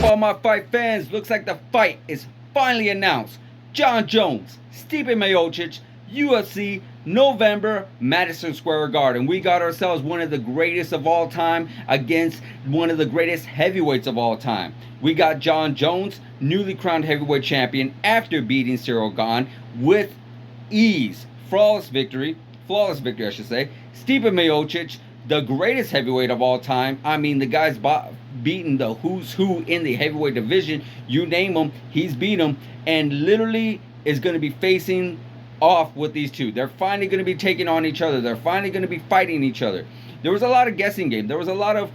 up, all my fight fans? Looks like the fight is finally announced. Jon Jones, Stipe Miocic, UFC, November, Madison Square Garden. We got ourselves one of the greatest of all time against one of the greatest heavyweights of all time. We got Jon Jones, newly crowned heavyweight champion after beating Cyril Gane with ease. Flawless victory, I should say. Stipe Miocic, the greatest heavyweight of all time. I mean, the guy's beaten the who's who in the heavyweight division. You name him, he's beat him, and literally is going to be facing off with these two. They're finally going to be taking on each other. They're finally going to be fighting each other. There was a lot of guessing game. There was a lot of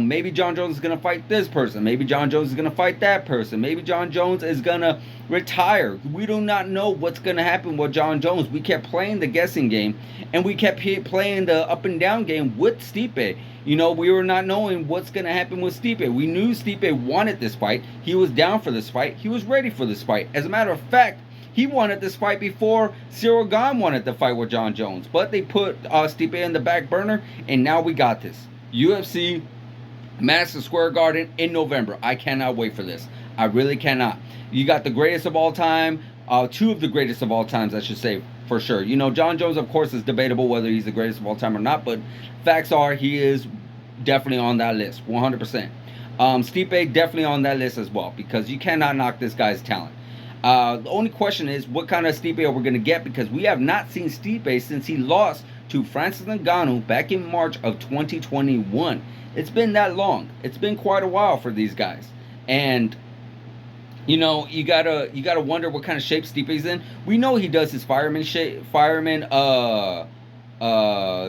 maybe Jon Jones is going to fight this person. Maybe Jon Jones is going to fight that person. Maybe Jon Jones is going to retire. We do not know what's going to happen with Jon Jones. We kept playing the guessing game, and we kept playing the up and down game with Stipe. You know, we were not knowing what's going to happen with Stipe. We knew Stipe wanted this fight. He was down for this fight. He was ready for this fight. As a matter of fact, he wanted this fight before Cyril Gane wanted to fight with Jon Jones. But they put Stipe in the back burner, and now we got this. UFC, Madison Square Garden in November. I cannot wait for this. I really cannot. You got the greatest of all time, two of the greatest of all times, I should say, for sure. You know, Jon Jones, of course, is debatable whether he's the greatest of all time or not, but facts are he is definitely on that list, 100%. Stipe definitely on that list as well, because you cannot knock this guy's talent. The only question is, what kind of Stipe are we going to get? Because we have not seen Stipe since he lost to Francis Ngannou back in March of 2021. It's been that long. It's been quite a while for these guys. And, you know, you gotta wonder what kind of shape Stipe's in. We know he does his fireman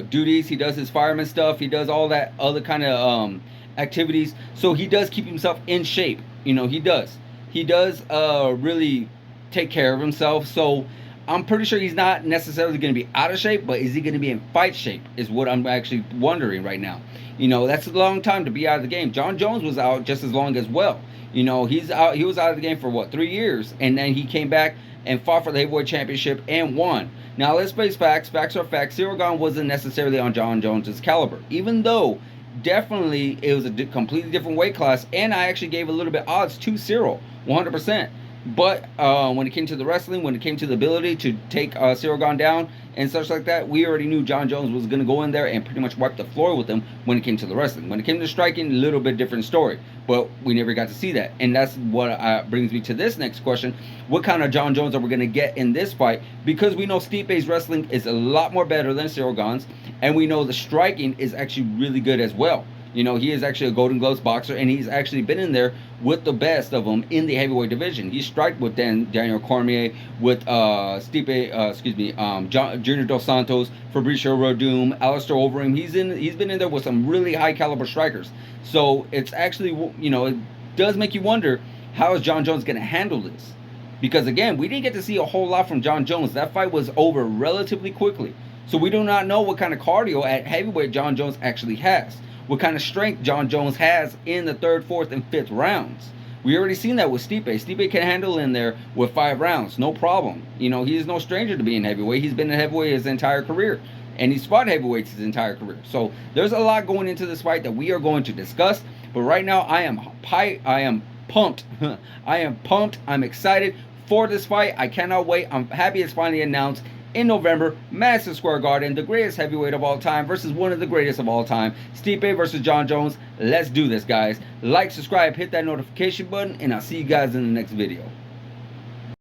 duties. He does his fireman stuff. He does all that other kind of activities. So he does keep himself in shape. You know, he does. He does really take care of himself. So I'm pretty sure he's not necessarily going to be out of shape, but is he going to be in fight shape is what I'm actually wondering right now. You know, that's a long time to be out of the game. Jon Jones was out just as long as well. You know, he was out of the game for what, 3 years, and then he came back and fought for the heavyweight championship and won. Now let's face facts. Facts are facts. Cyril Gane wasn't necessarily on Jon Jones's caliber, even though definitely it was a completely different weight class, and I actually gave a little bit odds to Cyril, 100%. But when it came to the wrestling, when it came to the ability to take Cyril Gane down and such like that, we already knew Jon Jones was going to go in there and pretty much wipe the floor with him when it came to the wrestling. When it came to striking, a little bit different story. But we never got to see that. And that's what brings me to this next question. What kind of Jon Jones are we going to get in this fight? Because we know Stipe's wrestling is a lot more better than Cyril Gane's. And we know the striking is actually really good as well. You know, he is actually a Golden Gloves boxer, and he's actually been in there with the best of them in the heavyweight division. He struck with Daniel Cormier, with Junior Dos Santos, Fabricio Werdum, Alistair Overeem. He's been in there with some really high caliber strikers. So it's actually, you know, it does make you wonder, how is Jon Jones going to handle this? Because again, we didn't get to see a whole lot from Jon Jones. That fight was over relatively quickly. So we do not know what kind of cardio at heavyweight Jon Jones actually has. What kind of strength Jon Jones has in the 3rd, 4th, and 5th rounds. We already seen that with Stipe. Stipe can handle in there with 5 rounds, no problem. You know, he is no stranger to being heavyweight. He's been in heavyweight his entire career, and he's fought heavyweights his entire career. So there's a lot going into this fight that we are going to discuss. But right now, I am pumped. I am pumped. I'm excited for this fight. I cannot wait. I'm happy it's finally announced. In November, Madison Square Garden, the greatest heavyweight of all time versus one of the greatest of all time, Stipe versus Jon Jones. Let's do this, guys. Like, subscribe, hit that notification button, and I'll see you guys in the next video.